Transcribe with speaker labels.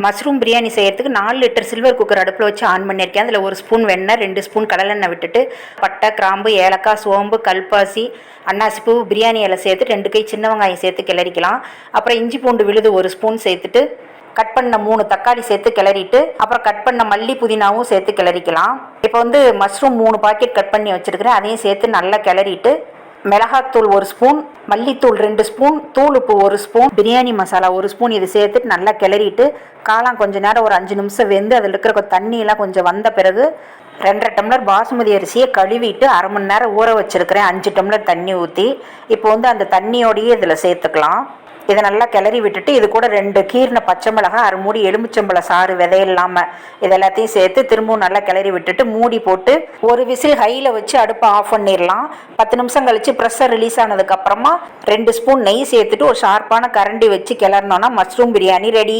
Speaker 1: Mushroom biryani செய்கிறதுக்கு 4 litre silver cooker அடுப்பில் வச்சு ஆன் பண்ணியிருக்கேன். அதில் 1 ஸ்பூன் வெண்ணெய், 2 ஸ்பூன் கடலெண்ணெய் விட்டுட்டு பட்டை, கிராம்பு, ஏலக்காய், சோம்பு, கல்பாசி, அன்னாசிப்பூ, பிரியாணி இலை சேர்த்து 2 கை சின்ன வெங்காயம் சேர்த்து கிளறிக்கலாம். அப்புறம் இஞ்சி பூண்டு விழுது 1 ஸ்பூன் சேர்த்துட்டு கட் பண்ண 3 தக்காளி சேர்த்து கிளறிட்டு அப்புறம் கட் பண்ண மல்லி புதினாவும் சேர்த்து கிளறிக்கலாம். இப்போ மஷ்ரூம் 3 பாக்கெட் கட் பண்ணி வச்சுருக்கிறேன், அதையும் சேர்த்து நல்லா கிளறிட்டு மிளகாத்தூள் 1 ஸ்பூன், மல்லித்தூள் 2 ஸ்பூன், தூள் உப்பு 1 ஸ்பூன், பிரியாணி மசாலா 1 ஸ்பூன் இது சேர்த்துட்டு நல்லா கிளறிட்டு காளான் கொஞ்சம் நேரம் ஒரு 5 நிமிஷம் வெந்து அதில் இருக்கிற தண்ணியெல்லாம் கொஞ்சம் வந்த பிறகு 2.5 டம்ளர் பாசுமதி அரிசியை கழுவிட்டு அரை மணி நேரம் ஊற வச்சுருக்கிறேன். 5 டம்ளர் தண்ணி ஊற்றி இப்போ அந்த தண்ணியோடையே இதில் சேர்த்துக்கலாம். இதை நல்லா கிளறி விட்டுட்டு இது கூட 2 கீர்ன பச்சை மிளகாய், 1/2 மூடி எலுமிச்சம்பழ சாறு விதை இல்லாமல் இது எல்லாத்தையும் சேர்த்து திரும்பவும் நல்லா கிளறி விட்டுட்டு மூடி போட்டு ஒரு விசில் ஹையில் வச்சு அடுப்பை ஆஃப் பண்ணிடலாம். 10 நிமிஷம் கழித்து ப்ரெஷர் ரிலீஸ் ஆனதுக்கப்புறமா 2 ஸ்பூன் நெய் சேர்த்துட்டு ஒரு ஷார்ப்பான கரண்டி வச்சு கிளறினோன்னா மஷ்ரூம் பிரியாணி ரெடி.